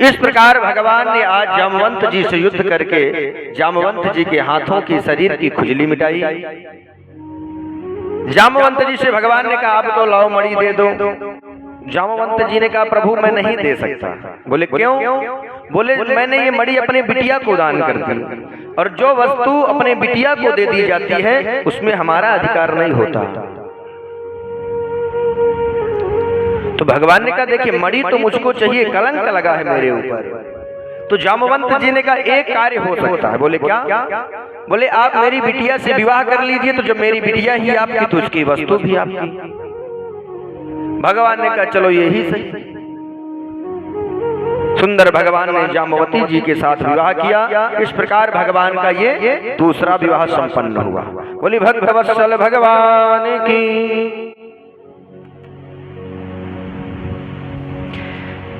इस प्रकार भगवान ने आज जामवंत जी से युद्ध करके जामवंत जी के हाथों की शरीर की खुजली मिटाई। जामवंत जी से भगवान ने कहा आप तो लाओ मणि दे दो। जामवंत जी ने कहा प्रभु मैं नहीं दे सकता। बोले क्यों? बोले मैंने ये मणि अपने बिटिया को दान कर दी और जो वस्तु अपने बिटिया को दे दी जाती है उसमें हमारा अधिकार नहीं होता। तो भगवान ने कहा देखिए मणि तो मुझको चाहिए, कलंक लगा है मेरे ऊपर। तो जामवंत जी ने कहा एक कार्य हो सकता है। बोले क्या? बोले आप मेरी बिटिया से विवाह कर लीजिए, तो जब मेरी बिटिया ही आपकी तो उसकी वस्तु भी आपकी। भगवान ने कहा चलो यही सही। सुंदर भगवान ने जामवती जी के साथ विवाह किया। इस प्रकार भगवान का ये दूसरा विवाह संपन्न हुआ। बोली भक्तवत्सल भगवान की।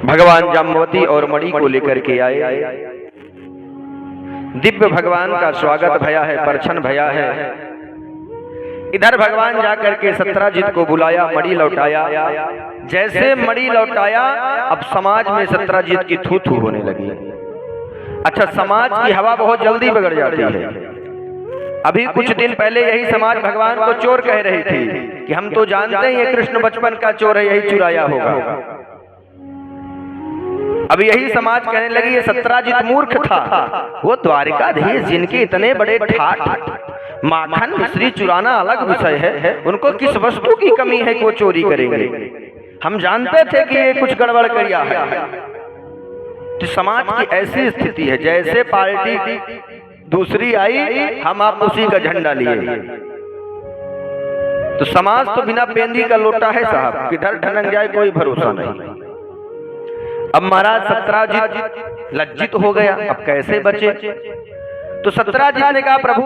भगवान जामवती और मणि को लेकर के आए। दिव्य भगवान का स्वागत भया है, परछन भया है। इधर भगवान जाकर के सत्राजित को बुलाया, मणि लौटाया। जैसे मणि लौटाया अब समाज में सत्राजित की थू थू होने लगी। अच्छा, समाज की हवा बहुत जल्दी बिगड़ जाती है। अभी कुछ दिन पहले यही समाज भगवान को चोर कह रही थी कि हम तो जानते हैं ये कृष्ण बचपन का चोर है, यही चुराया होगा। अब यही समाज कहने लगी ये सत्राजित मूर्ख था, वो द्वारिकाधीश जिनके इतने बड़े ठाठ माखन मिश्री चुराना अलग विषय है, उनको किस वस्तु की कमी है कि वो चोरी करेंगे। हम जानते थे कि ये कुछ गड़बड़ किया है। तो समाज की ऐसी स्थिति है, जैसे पार्टी दूसरी आई हम आप उसी का झंडा लिए। तो समाज तो बिना पेंदी का लोटा है साहब, किधर ढनक जाए कोई भरोसा नहीं। अब महाराज सत्राजित लज्जित हो गया, अब कैसे बचे? तो सत्राजित ने कहा प्रभु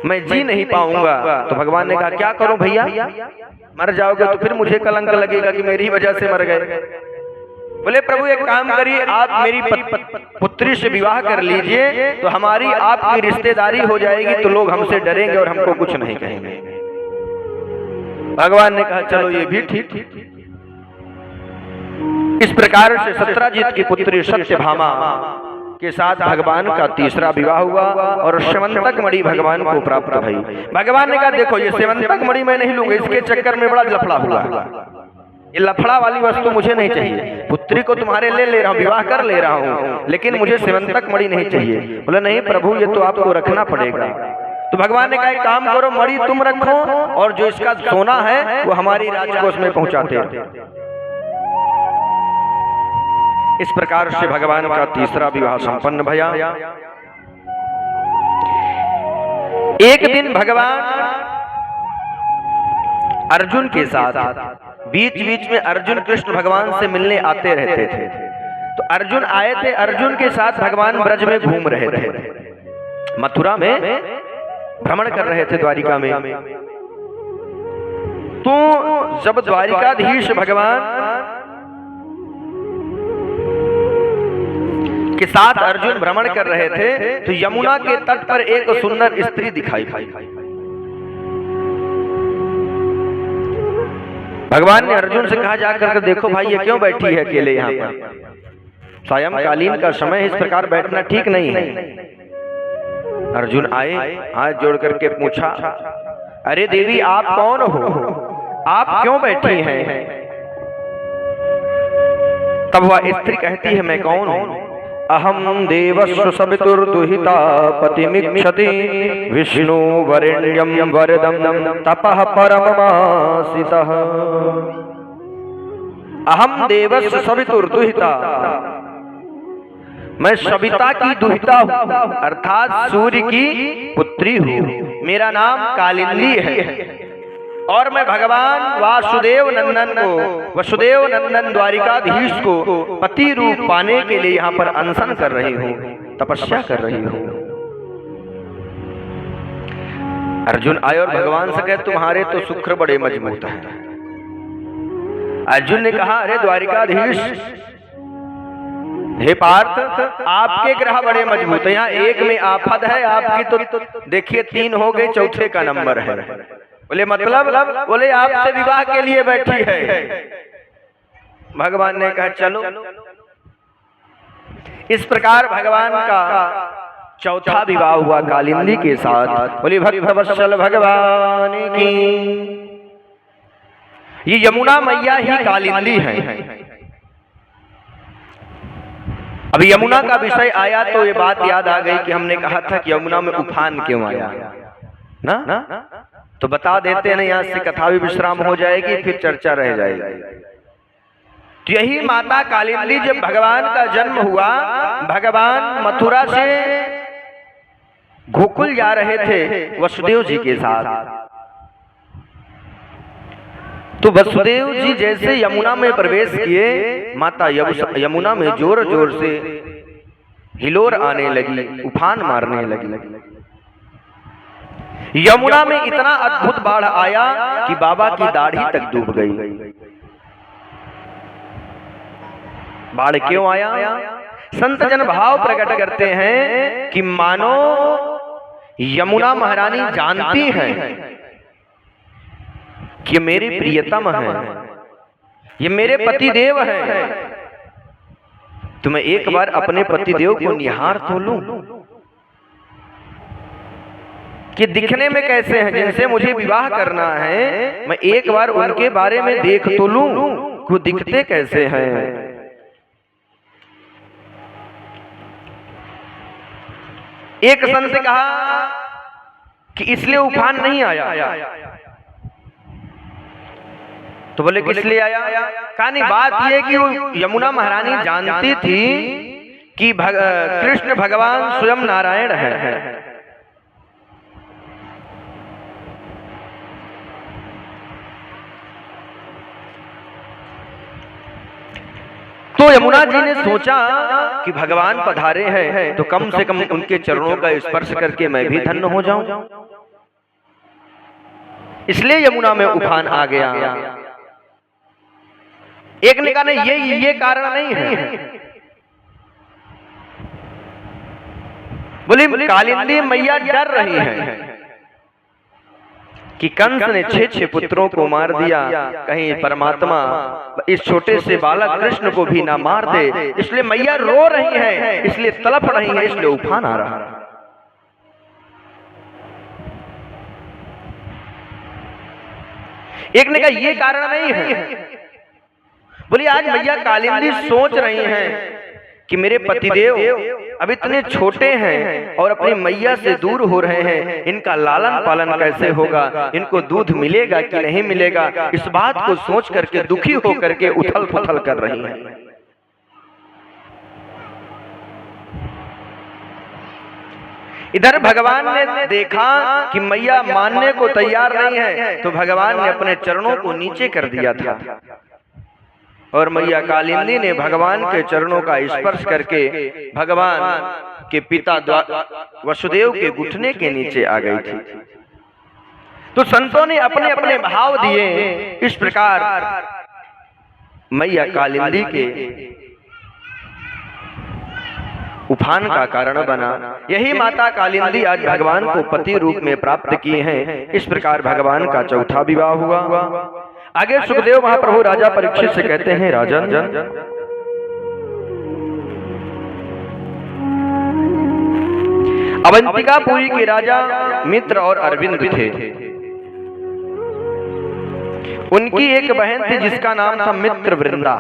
मैं जी नहीं पाऊंगा। तो भगवान ने कहा क्या करूं भैया? मर जाओगे तो फिर मुझे कलंक लगेगा कि मेरी वजह से मर गए। बोले प्रभु एक काम करिए, आप मेरी पुत्री से विवाह कर लीजिए तो हमारी आपकी रिश्तेदारी हो जाएगी, तो लोग हमसे डरेंगे और हमको कुछ नहीं कहेंगे। भगवान ने कहा चलो ये भी ठीक। इस प्रकार से सत्राजित की पुत्री सत्यभामा के साथ भगवान का तीसरा विवाह हुआ और सेवंतक मणि भगवान को प्राप्त भई। भगवान ने कहा देखो ये सेवंतक मणि मैं नहीं लूंगा, इसके चक्कर में बड़ा लफड़ा हुआ। ये लफड़ा वाली वस्तु मुझे नहीं चाहिए। पुत्री को तुम्हारे ले रहा हूँ, विवाह कर ले रहा हूँ, लेकिन मुझे सेवंतक मणि नहीं चाहिए। बोला नहीं प्रभु ये तो आपको रखना पड़ेगा। तो भगवान ने कहा एक काम करो, मणि तुम रखो और जो इसका सोना है वो हमारी राजकोष में पहुंचाते। इस प्रकार से भगवान का तीसरा विवाह संपन्न भया। एक दिन भगवान अर्जुन के साथ बीच बीच में अर्जुन कृष्ण भगवान से मिलने आते रहते थे। तो अर्जुन आए थे, अर्जुन के साथ भगवान ब्रज में घूम रहे थे, मथुरा में भ्रमण कर रहे थे, द्वारिका में। तो जब द्वारिकाधीश भगवान के साथ अर्जुन भ्रमण कर रहे थे तो यमुना के तट पर एक सुंदर स्त्री दिखाई। भगवान ने अर्जुन से कहा जाकर देखो भाई ये क्यों बैठी है अकेले यहाँ पर? सायंकालीन का समय, इस प्रकार बैठना ठीक नहीं है। अर्जुन आए, हाथ जोड़ करके पूछा अरे देवी आप कौन हो, आप क्यों बैठी हैं? तब वह स्त्री कहती है मैं कौन हूं? अहम देवस्व सवितुर्दुहिता पतिमिच्छति विष्णु वरेण्यं वरदं तपः परममासितः। अहम देवस्व सवितुर्दुहिता, मैं सविता की दुहिता हूँ, अर्थात सूर्य की पुत्री हूँ। मेरा नाम कालिंदी है और मैं भगवान वासुदेव नंदन को, वसुदेव नंदन द्वारिकाधीश को पति रूप पाने के लिए यहाँ पर अनशन कर रही हूँ, तपस्या कर रही हूँ। अर्जुन आए और भगवान से कहे तुम्हारे तो शुक्र बड़े मजबूत हैं। अर्जुन ने कहा अरे द्वारिकाधीश, हे पार्थ आपके ग्रह बड़े मजबूत हैं, यहाँ एक में आफत है, आपकी तो देखिए 3 हो गए, चौथे का नंबर है। बोले मतलब? बोले आपसे विवाह के लिए बैठी है। भगवान ने कहा चलो इस प्रकार भगवान का चौथा विवाह हुआ कालिंदी के साथ। बोली भक्तवत्सल भगवान की। ये यमुना मैया ही कालिंदी है। अब यमुना का विषय आया तो ये बात याद आ गई कि हमने कहा था कि यमुना में उफान क्यों आया ना, तो बता देते हैं, यहाँ से कथा भी विश्राम हो जाएगी, फिर चर्चा रह जाएगी। तो यही माता कालिंदी, जब भगवान का जन्म हुआ, भगवान मथुरा से गोकुल जा रहे थे वसुदेव जी के साथ। तो वसुदेव जी जैसे यमुना में प्रवेश किए, माता यमुना में जोर जोर से हिलोर आने लगी, उफान मारने लगी। यमुना में इतना अद्भुत बाढ़ आया कि बाबा की दाढ़ी तक डूब गई। बाढ़ क्यों आया? संत जन भाव प्रकट करते हैं कि मानो यमुना महारानी जानती हैं कि मेरे प्रियतम हैं, ये मेरे पतिदेव हैं, तो मैं एक बार अपने पतिदेव को निहार तो लूं कि दिखने में कैसे हैं, जिनसे मुझे विवाह करना है, मैं एक बार उनके बारे में देख तो लूं कि दिखते कैसे हैं। एक संत से कहा कि इसलिए उफान नहीं आया, तो बोले किस लिए आया? कहा नहीं, बात यह कि यमुना महारानी जानती थी कि कृष्ण भगवान स्वयं नारायण है। तो यमुना जी ने सोचा कि भगवान पधारे हैं तो कम से कम उनके चरणों का स्पर्श करके मैं भी धन्य हो जाऊं, इसलिए यमुना में उफान आ गया। एक ने कहा नहीं, ये कारण नहीं है। बोली कालिंदी मैया डर रही है कि कंस ने 6 पुत्रों को मार दिया, कहीं परमात्मा इस छोटे से बालक कृष्ण को भी ना मार दे, इसलिए मैया रो रही है, इसलिए तड़प रही है, इसलिए उफान आ रहा है। एक ने कहा ये कारण नहीं है। बोली आज मैया कालिंदी सोच रही हैं कि मेरे पतिदेव अब इतने छोटे हैं और अपनी मैया से दूर हो रहे हैं, इनका लालन पालन कैसे होगा, इनको दूध मिलेगा कि नहीं मिलेगा, इस बात को सोच करके दुखी हो करके उथल पुथल कर रही हैं। इधर भगवान ने देखा कि मैया मानने को तैयार नहीं है, तो भगवान ने अपने चरणों को नीचे कर दिया था और मैया कालिंदी ने भगवान के चरणों का स्पर्श करके भगवान के पिता वसुदेव के घुटने के नीचे आ गई थी। तो संतों ने अपने अपने भाव दिए। इस प्रकार मैया कालिंदी के उफान का कारण बना। यही माता कालिंदी आज भगवान को पति रूप में प्राप्त किए हैं। इस प्रकार भगवान का चौथा विवाह हुआ। आगे सुखदेव महाप्रभु राजा परीक्षित से कहते हैं, राजन अवंतिकापुरी के राजा मित्र और अरविंद थे। उनकी एक बहन थी जिसका नाम था मित्रवृंदा।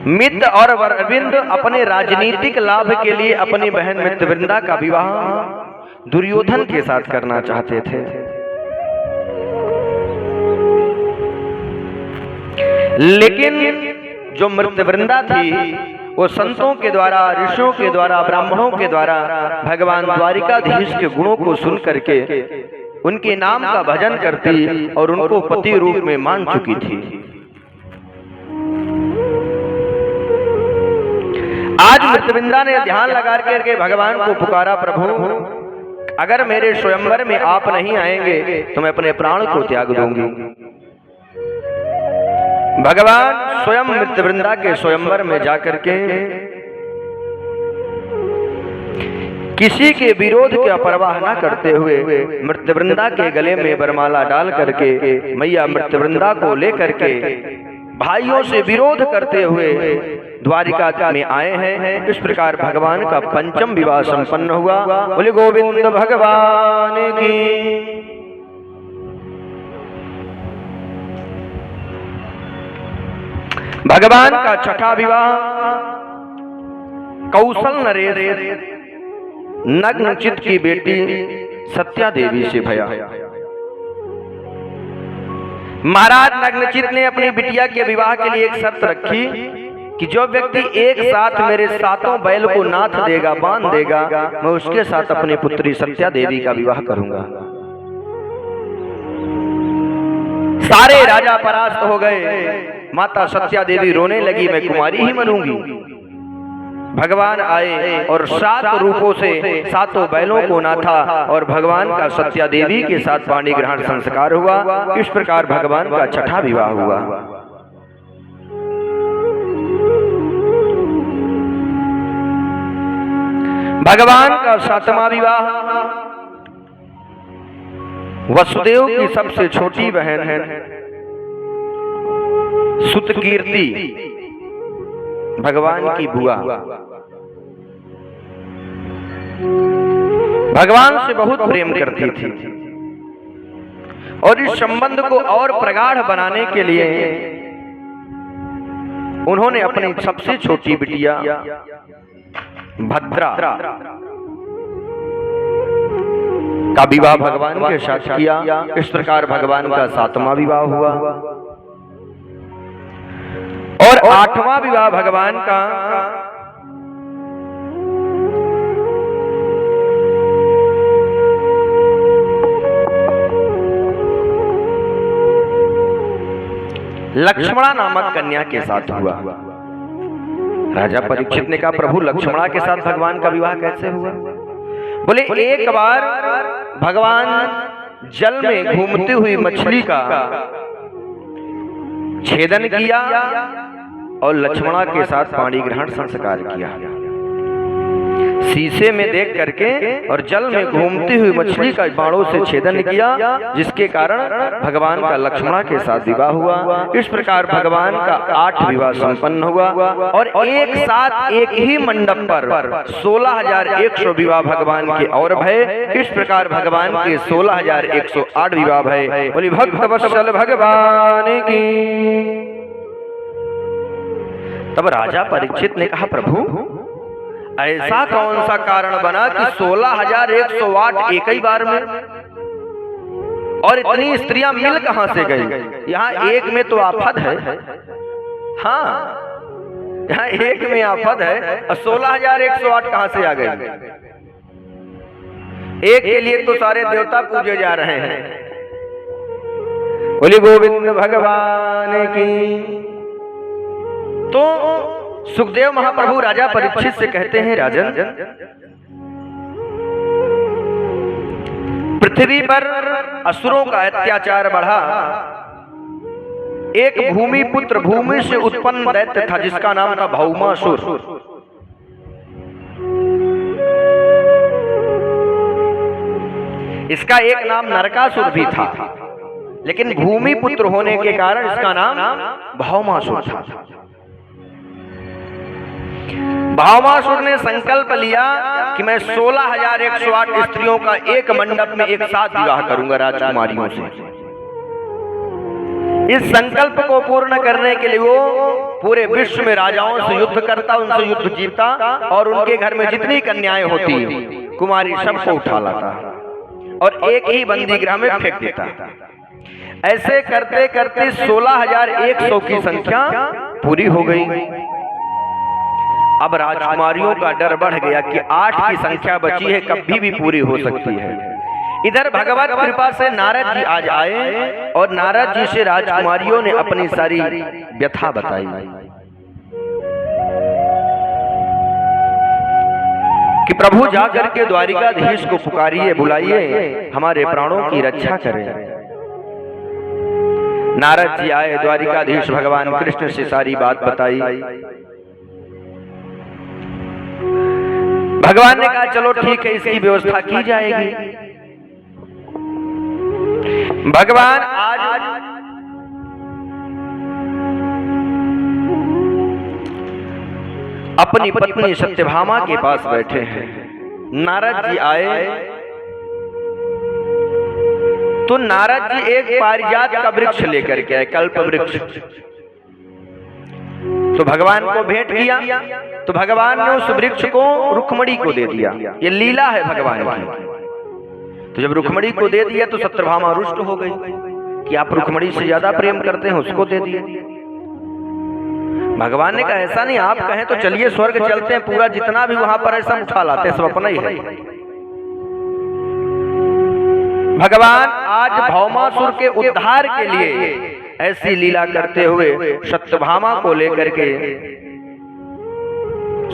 मित्र और अरविंद अपने राजनीतिक लाभ के लिए अपनी बहन मित्रवृंदा का विवाह दुर्योधन के साथ करना चाहते थे, लेकिन जो मित्रवृंदा थी वो संतों के द्वारा, ऋषियों के द्वारा, ब्राह्मणों के द्वारा भगवान द्वारिकाधीश के गुणों को सुन करके उनके नाम का भजन करती और उनको पति रूप में मान चुकी थी। आज मित्रवृंदा ने ध्यान लगा करके भगवान को पुकारा, प्रभु अगर मेरे स्वयंवर में आप नहीं आएंगे तो मैं अपने प्राण को त्याग दूंगी। भगवान स्वयं मित्रवृंदा के स्वयंवर में जाकर के किसी के विरोध की परवाह न करते हुए मृत्यवृंदा के गले में वरमाला डाल करके मैया मृत्यवृंदा को लेकर के भाइयों से विरोध करते हुए द्वारिका में आए हैं। इस प्रकार भगवान का पंचम विवाह संपन्न हुआ। बोले गोविंद भगवान की। भगवान का छठा विवाह कौशल नरेश नग्नचित की बेटी सत्या देवी से भया। महाराज नग्नचित ने अपनी बिटिया के विवाह के लिए एक शर्त रखी कि जो व्यक्ति एक साथ मेरे सातों बैल को नाथ देगा, बांध देगा, मैं उसके साथ अपनी पुत्री सत्या देवी का विवाह करूंगा। सारे राजा परास्त हो गए। माता सत्या देवी रोने लगी, मैं कुमारी ही मरूंगी। भगवान आए और 7 रूपों से सातों बैलों को नाथा और भगवान का सत्या देवी के साथ पाणी ग्रहण संस्कार हुआ। इस प्रकार भगवान का छठा विवाह हुआ। भगवान का 7वां विवाह वसुदेव की सबसे छोटी बहन है सुतकीर्ति, भगवान की बुआ। भगवान से बहुत प्रेम करती थी और इस संबंध को और प्रगाढ़ बनाने के लिए उन्होंने अपनी सबसे छोटी बिटिया भद्रा का विवाह भगवान के साथ किया। इस प्रकार भगवान का 7वां विवाह हुआ और 8वां विवाह भगवान का लक्ष्मणा नामक कन्या के साथ हुआ। राजा परीक्षित ने कहा, प्रभु लक्ष्मणा के साथ भगवान का विवाह कैसे हुआ? बोले एक बार भगवान जल में घूमती हुई मछली का छेदन किया और लक्ष्मणा के साथ पाणी ग्रहण संस्कार किया। शीशे में देख करके और जल में घूमती हुई मछली का बाणों से छेदन किया, जिसके कारण भगवान का लक्ष्मणा के साथ विवाह हुआ। इस प्रकार भगवान का 8 विवाह संपन्न हुआ और एक साथ एक ही मंडप पर 16,100 विवाह भगवान के और भय। इस प्रकार भगवान के 16,108 विवाह भय। बोली भक्त वत्सल भगवान की। तब राजा परीक्षित ने कहा, प्रभु ऐसा कौन सा कारण बना कि 16,108 एक ही बार में, और इतनी स्त्रियां मिल कहां से गई? यहाँ एक में तो आफत है। हाँ, यहाँ एक में आफत है और 16,108 कहां से आ गई? एक के लिए तो सारे देवता पूजे जा रहे हैं। बोली गोविंद भगवान की। तो सुखदेव महाप्रभु राजा परीक्षित से कहते हैं, राजन, पृथ्वी पर असुरों का अत्याचार बढ़ा। एक भूमि पुत्र भूमि से उत्पन्न दैत्य था जिसका नाम था भौमासुर। इसका एक नाम नरकासुर भी था, लेकिन भूमि पुत्र होने के कारण इसका नाम भौमासुर था। भौमासुर ने संकल्प लिया कि मैं 16,108 स्त्रियों का एक मंडप में एक साथ विवाह करूंगा राजकुमारियों से। इस संकल्प को पूर्ण करने के लिए वो पूरे विश्व में राजाओं से युद्ध करता, उनसे युद्ध जीतता और उनके घर में जितनी कन्याएं होती कुमारी सबको उठा लाता और एक ही बंदी गृह में फेंक देता। ऐसे करते करते 16,100 की संख्या पूरी हो गई। अब राजकुमारियों का डर बढ़ गया कि 8 की संख्या बची है, कभी भी पूरी हो सकती है। इधर भगवत कृपा से नारद जी आज आए और नारद जी से राजकुमारियों ने अपनी सारी व्यथा बताई कि प्रभु जाकर के द्वारिकाधीश को पुकारिए, बुलाइए, हमारे प्राणों की रक्षा करें। नारद जी आए, द्वारिकाधीश भगवान कृष्ण से सारी बात बताई। भगवान ने कहा चलो ठीक है, इसकी व्यवस्था की जाएगी। भगवान आज अपनी पत्नी सत्यभामा के पास बैठे हैं। नारद जी आए तो नारद जी एक पारिजात का वृक्ष लेकर के आए, कल्प वृक्ष। तो भगवान को भेंट किया तो भगवान ने उस वृक्ष को रुक्मणी को दे दिया। ये लीला है भगवान की। तो जब रुक्मणी को दे दिया तो सत्यभामा रुष्ट हो गई कि आप रुक्मणी से ज्यादा प्रेम करते हैं, उसको दे दिए। भगवान ने कहा ऐसा नहीं, आप कहें तो चलिए स्वर्ग चलते हैं, पूरा जितना भी वहां पर है सब उठा लाते हैं, सब अपना ही है। भगवान आज भौमासुर के उद्धार के लिए ऐसी लीला करते हुए सत्यभामा को लेकर के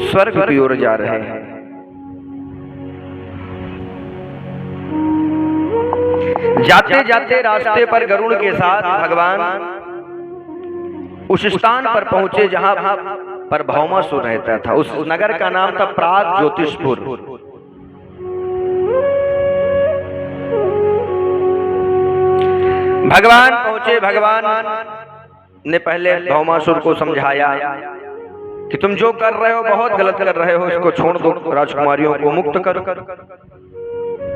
स्वर्ग की ओर जा रहे हैं। जाते जाते रास्ते पर गरुड़ के साथ भगवान उस स्थान पर पहुंचे जहां पर भौमासुर रहता था। उस नगर का नाम था प्राग ज्योतिषपुर। भगवान पहुंचे। भगवान ने पहले भौमासुर को समझाया कि तुम जो कर रहे हो बहुत गलत कर रहे हो, इसको छोड़ दो, राजकुमारियों को मुक्त करो।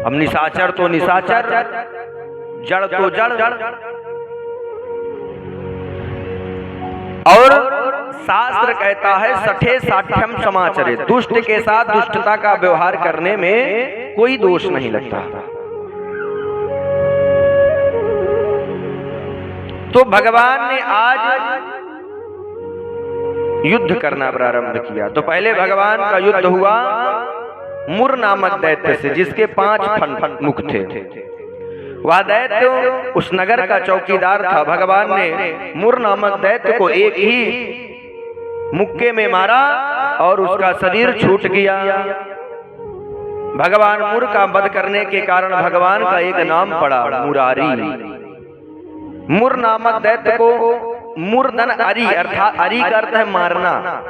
अब निशाचर तो निशाचर, जड़ तो जड़, और शास्त्र कहता है सठे साठ्यम समाचरे, दुष्ट के साथ दुष्टता का व्यवहार करने में कोई दोष नहीं लगता। तो भगवान ने आज युद्ध करना प्रारंभ किया। तो पहले भगवान का युद्ध हुआ मुर नामक दैत्य से, जिसके 5 फन मुख थे। वह दैत्य उस नगर का चौकीदार था। भगवान ने मुर नामक दैत्य को एक ही मुक्के में मारा और उसका शरीर छूट गया। भगवान मुर का वध करने के कारण भगवान का एक नाम पड़ा, मुरारी। मुर नामक दैत्य को मुरदन अरी, अर्थात अरी का अर्थ है मारना।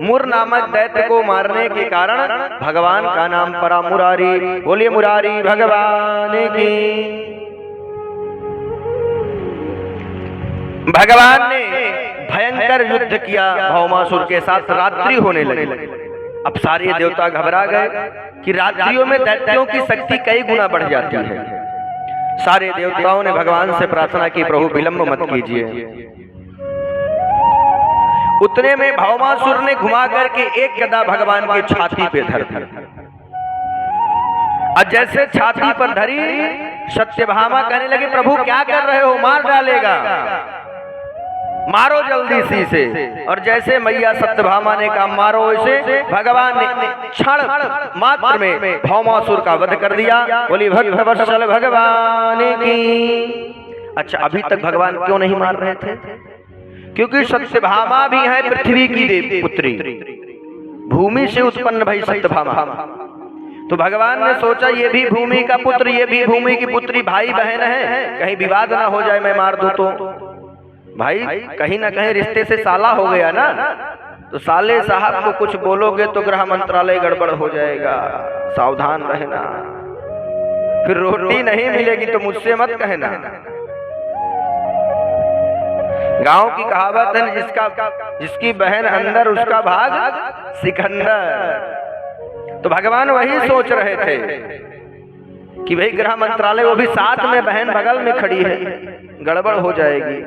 मुर नामक दैत्य को मारने के कारण भगवान का नाम पड़ा मुरारी। बोलिए मुरारी भगवान की। भगवान ने भयंकर युद्ध किया भौमासुर के साथ। रात्रि होने लगी। अब सारे देवता घबरा गए कि रात्रियों में दैत्यों की शक्ति कई गुना बढ़ जाती है। सारे देवताओं ने भगवान से प्रार्थना की, प्रभु विलंब मत कीजिए। उतने में भौमासुर ने घुमा करके एक गदा भगवान की छाती पे धर दी। और जैसे छाती पर धरी, सत्यभामा कहने लगी प्रभु क्या कर रहे हो, मार डालेगा, मारो जल्दी सी से। और जैसे मैया सत्यभामा ने कहा मारो, वैसे भगवान ने क्षण मात्र में भौमासुर का वध कर दिया। बोली भक्तवत्सल भगवान की। अच्छा, अभी तक भगवान क्यों नहीं मार रहे थे? क्योंकि सत्यभामा भी है पृथ्वी की देवी पुत्री, भूमि से उत्पन्न भई सत्यभामा। तो भगवान ने सोचा ये भी भूमि का पुत्र, ये भी भूमि की पुत्री, भाई बहन है, कहीं विवाद ना हो जाए, मैं मार दूं तो भाई कहीं ना कहीं रिश्ते से साला हो गया ना। तो साले साहब को कुछ बोलोगे तो गृह मंत्रालय गड़बड़ हो जाएगा, सावधान रहना, फिर रोटी नहीं मिलेगी तो मुझसे मत कहना। गांव की कहावत है, जिसकी बहन अंदर उसका भाग सिकंदर। तो भगवान वही सोच रहे थे कि भाई गृह मंत्रालय, वो भी साथ में बहन बगल में खड़ी है, गड़बड़ हो जाएगी।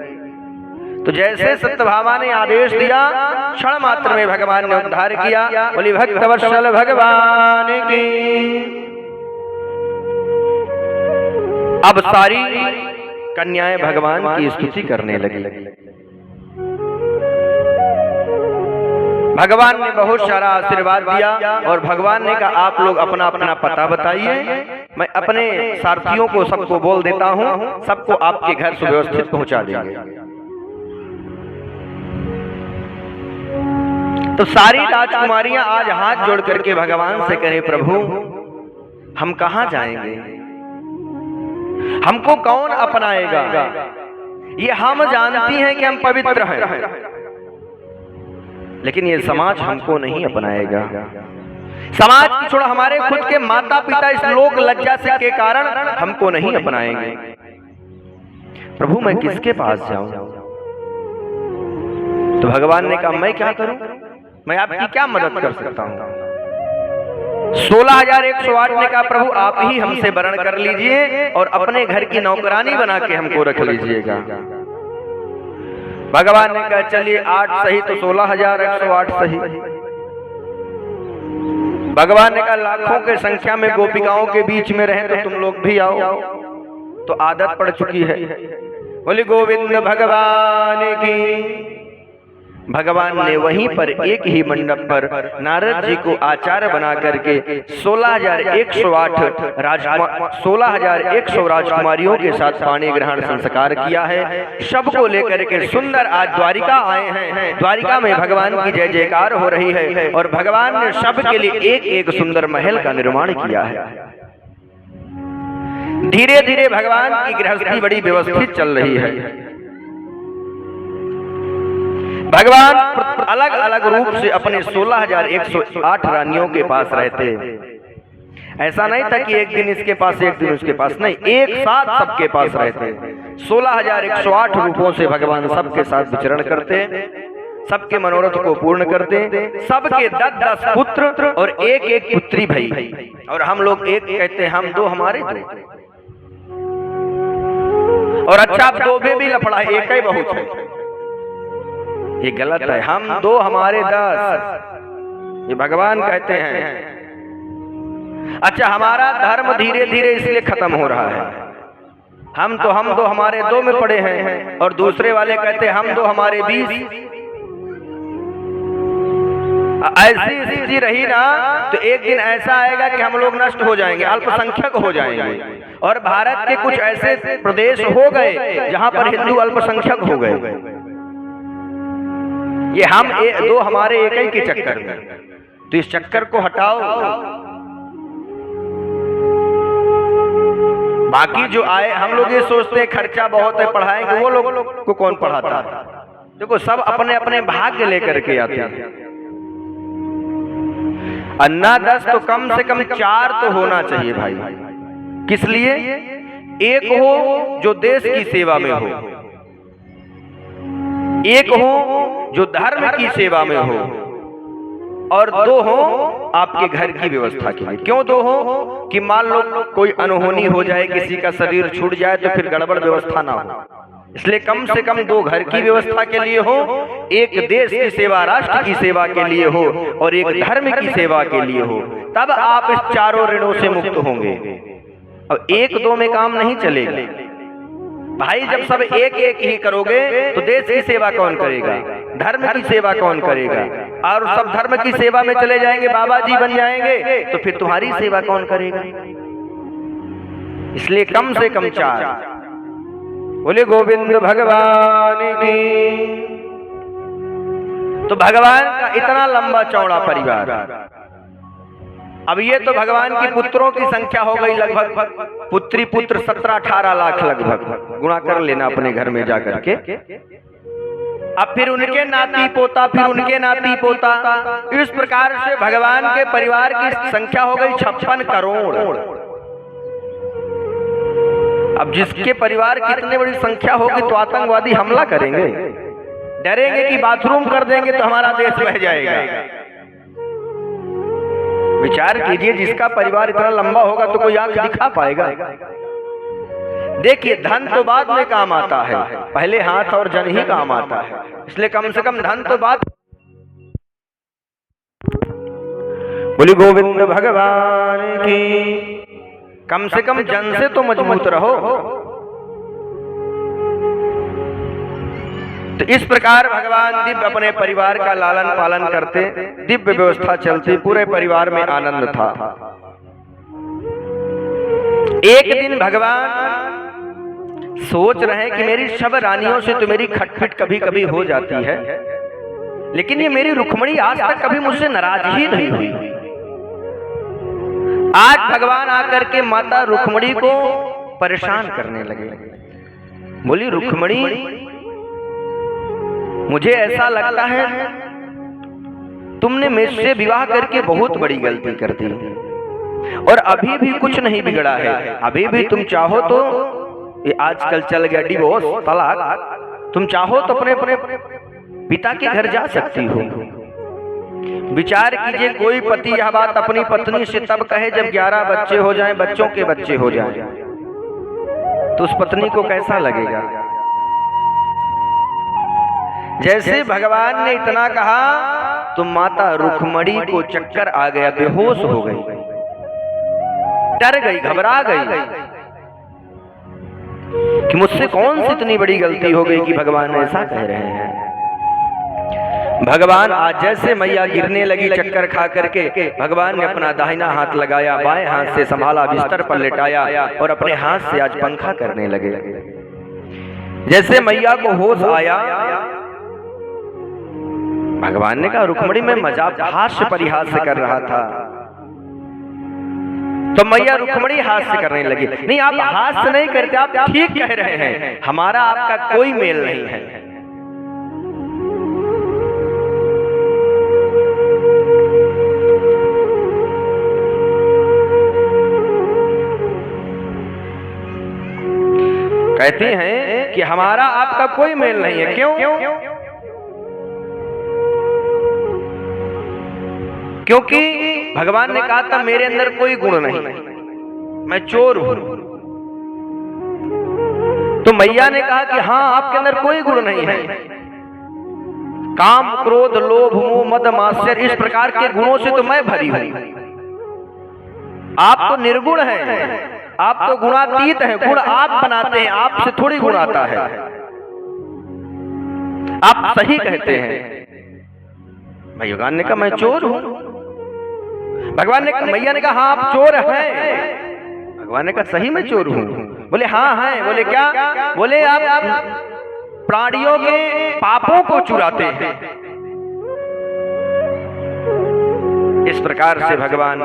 तो जैसे सत्यभामा ने आदेश दिया, क्षण मात्र में भगवान ने उद्धार किया। बोली भक्तवत्सल भगवान की। अब सारी कन्याएं भगवान की स्तुति करने लगी। भगवान ने बहुत सारा आशीर्वाद दिया और भगवान ने कहा आप लोग अपना अपना पता बताइए, मैं अपने सारथियों को सबको बोल देता हूं, सबको आपके घर सुव्यवस्थित पहुंचा देंगे। तो सारी राजकुमारियां आज हाथ जोड़ करके भगवान से कहे प्रभु हम कहां जाएंगे, हमको कौन अपनाएगा? ये हम जानती हैं कि हम पवित्र हैं, लेकिन ये समाज हमको नहीं अपनाएगा। समाज की छोड़ा हमारे खुद के माता पिता इस लोक लज्जा से के कारण हमको नहीं अपनाएंगे। प्रभु मैं किसके पास जाऊं? तो भगवान ने कहा मैं क्या करूं, मैं आपकी क्या मदद कर सकता हूं? 16,108 ने कहा प्रभु आप ही हमसे वरण कर लीजिए और अपने घर की नौकरानी बना के हमको रख लीजिएगा। भगवान ने कहा चलिए 8 सही तो 16,108 सही। भगवान ने कहा लाखों के संख्या में गोपिकाओं के बीच में रहे तो तुम लोग भी आओ। तो आदत पड़ चुकी है। बोले गोविंद भगवान की। भगवान ने वहीं पर एक ही मंडप पर नारद जी को आचार्य बना करके 16,100 राजकुमारियों के साथ पानी ग्रहण संस्कार किया है। सबको लेकर के सुंदर आज द्वारिका आए हैं। द्वारिका में भगवान की जय जयकार हो रही है और भगवान ने सबके लिए एक एक सुंदर महल का निर्माण किया है। धीरे धीरे भगवान की गृहस्थी बड़ी व्यवस्थित चल रही है। भगवान अलग अलग रूप से अपने 16,108 रानियों के पास रहते। ऐसा नहीं था कि एक दिन इसके पास एक दिन उसके पास, नहीं, एक साथ सबके पास रहते। 16,108 रूपों से भगवान सबके साथ विचरण करते, सबके मनोरथ को पूर्ण करते, सबके 10-10 पुत्र और एक एक पुत्री भाई। और हम लोग एक कहते हैं, हम दो हमारे दो। और अच्छा आप दो में भी लफड़ा, एक ही बहुत है, ये गलत है। हम दो हमारे 10, ये भगवान कहते हैं। अच्छा हमारा धर्म धीरे धीरे इसलिए खत्म हो रहा है। हम दो हमारे 2 में पड़े हैं और दूसरे वाले कहते हैं हम दो हमारे 20। ऐसी स्थिति रही ना तो एक दिन ऐसा आएगा कि हम लोग नष्ट हो जाएंगे, अल्पसंख्यक हो जाएंगे। और भारत के कुछ ऐसे प्रदेश हो गए जहां पर हिंदू अल्पसंख्यक हो गए। ये हम दो हमारे एक ही के चक्कर में, तो इस चक्कर को हटाओ। बाकी जो आए हम लोग ये सोचते हैं खर्चा बहुत है, पढ़ाएंगे, वो लोग को कौन पढ़ाता है? देखो सब अपने अपने भाग्य लेकर के आते हैं। अन्ना 10 तो कम से कम 4 तो होना चाहिए भाई। किस लिए? एक हो जो देश की सेवा में हो, एक हो जो धर्म की सेवा में हो, और 2 हो आपके घर की व्यवस्था के लिए। क्यों 2 हो? कि मान लो कोई अनहोनी हो जाए, किसी का शरीर छूट जाए तो फिर गड़बड़ व्यवस्था ना हो। इसलिए कम से कम 2 घर की व्यवस्था के लिए हो, एक देश की सेवा राष्ट्र की सेवा के लिए हो और एक धर्म की सेवा के लिए हो। तब आप इस चारों ऋणों से मुक्त होंगे। अब 1-2 में काम नहीं चलेगा भाई। जब सब एक एक ही करोगे तो देश की सेवा कौन करेगा, धर्म की सेवा कौन करेगा? और सब धर्म की सेवा में चले जाएंगे, बाबा जी बन जाएंगे, तो फिर तुम्हारी सेवा कौन करेगा? इसलिए कम से कम 4। बोले गोविंद भगवान की। तो भगवान का इतना लंबा चौड़ा परिवार। अब ये तो भगवान की पुत्रों की संख्या हो गई लगभग, पुत्री पुत्र 17-18 लाख लगभग। गुणा कर लेना अपने घर में जाकर के। अब फिर उनके नाती पोता, फिर उनके नाती पोता, इस प्रकार से भगवान के परिवार की संख्या हो गई 56 करोड़। अब जिसके परिवार की इतनी बड़ी संख्या होगी तो आतंकवादी हमला करेंगे, डरेंगे कि बाथरूम कर देंगे तो हमारा देश बह जाएगा। विचार कीजिए, जिसका परिवार इतना लंबा होगा तो कोई आंख दिखा पाएगा? देखिए धन तो बाद में काम आता है, पहले हाथ और जन ही काम आता है। इसलिए कम से कम धन तो बाद। बोली गोविंद भगवान की। कम से कम जन से तो मजबूत रहो। तो इस प्रकार भगवान दिव्य अपने परिवार का लालन पालन करते, दिव्य व्यवस्था चलती, पूरे परिवार में आनंद था। एक दिन भगवान सोच रहे हैं कि मेरी सब रानियों से तो मेरी खटपट कभी कभी हो जाती है, लेकिन ये मेरी रुक्मिणी आज तक कभी मुझसे नाराज ही नहीं हुई। आज भगवान आकर के माता रुक्मिणी को परेशान करने लगे। बोली रुक्मिणी मुझे ऐसा लगता है तुमने मुझसे विवाह करके बहुत बड़ी गलती कर दी और अभी भी कुछ नहीं बिगड़ा है। अभी भी तुम चाहो तो, ये आजकल चल गया डिवोर्स, तलाक, तुम चाहो तो अपने अपने पिता के घर जा सकती हो। विचार कीजिए, कोई पति यह बात अपनी पत्नी से तब कहे जब 11 बच्चे हो जाएं, बच्चों के बच्चे हो जाएं, तो उस पत्नी को कैसा लगेगा। जैसे भगवान ने इतना कहा तो माता रुक्मणी को चक्कर आ गया, बेहोश हो गई, डर गई, घबरा गई कि मुझसे कौन सी इतनी बड़ी गलती हो गई कि भगवान ऐसा कह रहे हैं। भगवान आज जैसे मैया गिरने लगी चक्कर खा करके, भगवान ने अपना दाहिना हाथ लगाया, बाएं हाथ से संभाला, बिस्तर पर लेटाया और अपने हाथ से आज पंखा करने लगे। जैसे मैया को होश आया, भगवान ने कहा रुक्मणी मैं मजाक हास्य परिहास से कर रहा था, तो मैया रुक्मणी हास्य करने लगी। नहीं, आप हास्य नहीं करते, आप ठीक कह रहे हैं, हमारा आपका कोई मेल नहीं है। कहती हैं कि हमारा आपका कोई मेल नहीं है। क्यों? क्योंकि भगवान ने कहा था मेरे अंदर कोई गुण नहीं, मैं चोर हूं। तो मैया ने कहा कि हाँ आपके अंदर कोई गुण नहीं है, काम क्रोध लोभ मोह मद मात्सर्य इस प्रकार के गुणों से तो मैं भरी हूं। आप तो निर्गुण हैं, आप तो गुणातीत हैं, गुण आप बनाते हैं, आपसे थोड़ी गुण आता है। आप सही कहते हैं। भगवान ने कहा मैं चोर हूं। भगवान ने कहा, मैया ने कहा हाँ आप चोर हैं। भगवान ने कहा सही मैं चोर हूं। बोले हाँ हैं। बोले क्या? बोले आप प्राणियों के पापों को चुराते हैं। इस प्रकार से भगवान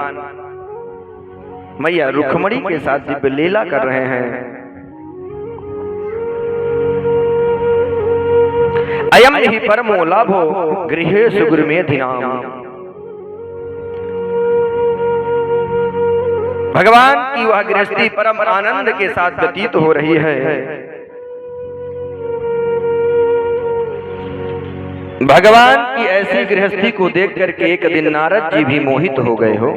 मैया रुक्मणी के साथ दिव्य लीला कर रहे हैं। अयम ही परमो लाभो गृहे सुगुरुमेधिनाम। भगवान की वह गृहस्थी परम आनंद के साथ व्यतीत हो रही है। भगवान की ऐसी गृहस्थी को देख करके एक दिन नारद जी भी मोहित हो गए हो।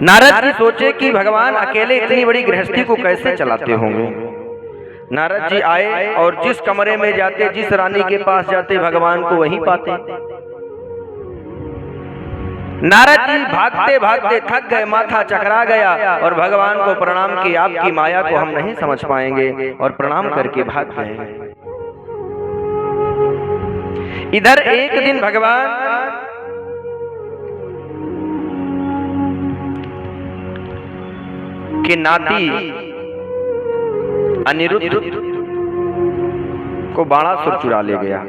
नारद जी सोचे कि भगवान अकेले इतनी बड़ी गृहस्थी को कैसे चलाते होंगे। नारद जी आए और जिस कमरे में जाते, जिस रानी के पास जाते, भगवान को वहीं पाते। नारद जी भागते भागते थक गए, माथा चकरा गया और भगवान को प्रणाम किया, आपकी माया को हम नहीं समझ पाएंगे, और प्रणाम करके भाग गए। इधर एक दिन भगवान के नाती अनिरुद्ध को बाणासुर चुरा ले गया।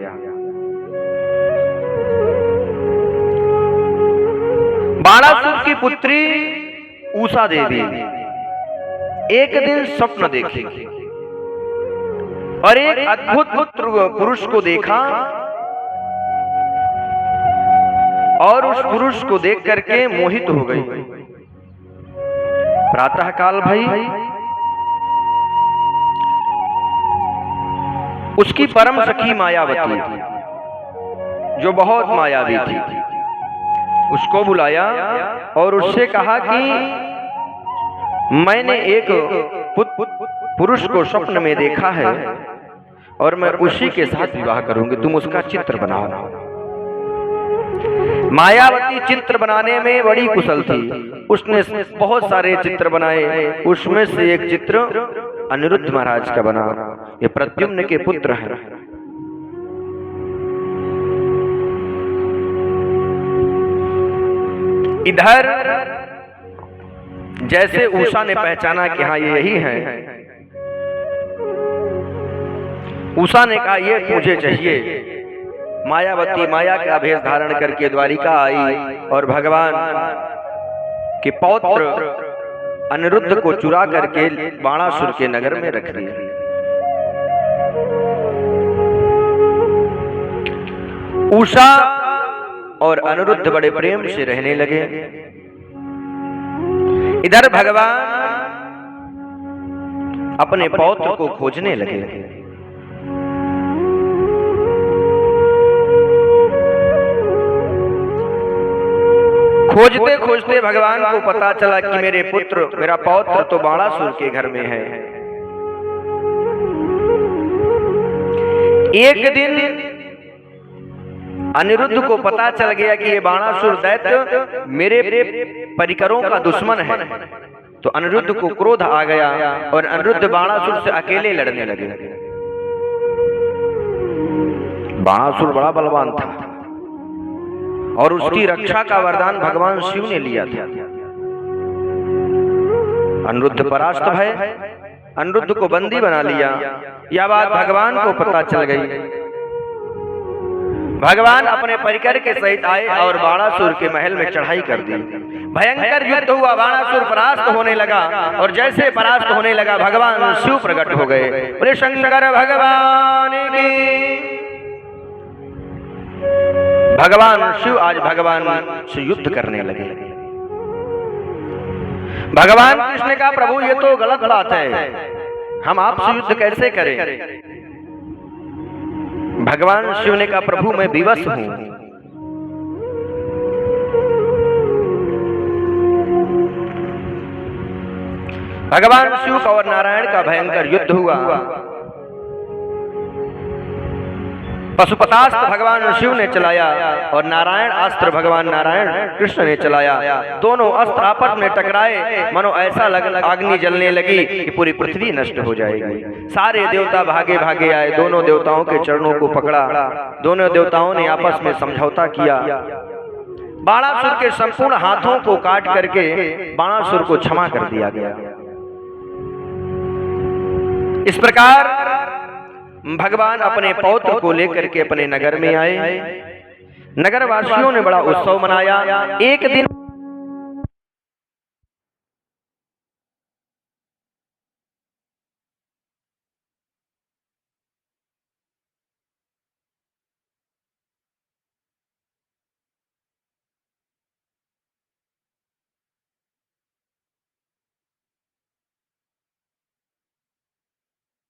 बाणासुर की पुत्री उषा देवी एक दिन स्वप्न देखी और एक अद्भुत पुरुष को देखा, और उस पुरुष को देख करके मोहित हो गई। प्रातः काल भई, उसकी परम सखी मायावती जो बहुत मायावी थी, उसको बुलाया और उससे कहा कि मैंने एक पुरुष को स्वप्न में देखा है और मैं उसी के साथ विवाह करूंगी, तुम उसका चित्र बनाओ। मायावती चित्र बनाने में बड़ी कुशल थी, उसने बहुत सारे चित्र बनाए। उसमें से एक चित्र अनिरुद्ध महाराज का बना। ये प्रद्युम्न के पुत्र हैं। इधर जैसे उषा ने पहचाना कि हाँ ये यही है, उषा ने कहा ये मुझे चाहिए। मायावती माया का भेष धारण करके द्वारिका आई और भगवान के पौत्र अनिरुद्ध को चुरा करके बाणासुर के नगर में रख दिया। उषा और अनिरुद्ध बड़े प्रेम से रहने लगे। इधर भगवान अपने पौत्र को खोजने लगे। खोजते खोजते भगवान को पता चला कि मेरे पुत्र, मेरा पौत्र तो बाणासुर के घर में है। एक दिन अनिरुद्ध को पता चल गया कि ये बाणासुर दैत्य मेरे परिकरों का दुश्मन है। तो अनिरुद्ध को क्रोध आ गया और अनिरुद्ध बाणासुर से अकेले लड़ने लगे। बाणासुर बड़ा बलवान था और उसकी रक्षा का वरदान भगवान शिव ने लिया था। अनिरुद्ध परास्त भय, अनिरुद्ध को बंदी बना लिया। यह बात भगवान को पता चल गई। भगवान अपने परिकर के सहित आए और बाणासुर के महल में चढ़ाई कर दी। भयंकर युद्ध हुआ, बाणासुर परास्त होने लगा और जैसे परास्त होने लगा भगवान शिव प्रकट हो गए। बोले शंकर भगवान की। भगवान शिव आज भगवान से युद्ध करने लगे। भगवान कृष्ण ने कहा प्रभु ये तो गलत बात है, हम आपसे युद्ध कैसे करें। भगवान शिव ने कहा प्रभु मैं विवश हूं। भगवान शिव का और नारायण का भयंकर युद्ध हुआ। पशुपतास्त्र भगवान शिव ने चलाया और नारायण अस्त्र भगवान नारायण कृष्ण ने चलाया। दोनों अस्त्र आपस में टकराए, मानो ऐसा अग्नि जलने लगी कि पूरी पृथ्वी नष्ट हो जाएगी। सारे देवता भागे भागे आए, दोनों देवताओं के चरणों को पकड़ा। दोनों देवताओं ने आपस में समझौता किया। बाणासुर के संपूर्ण हाथों को काट करके बाणासुर को क्षमा कर दिया गया। इस प्रकार भगवान अपने पौत्र को लेकर के अपने नगर में आए। नगर वासियों ने बड़ा उत्सव मनाया। एक दिन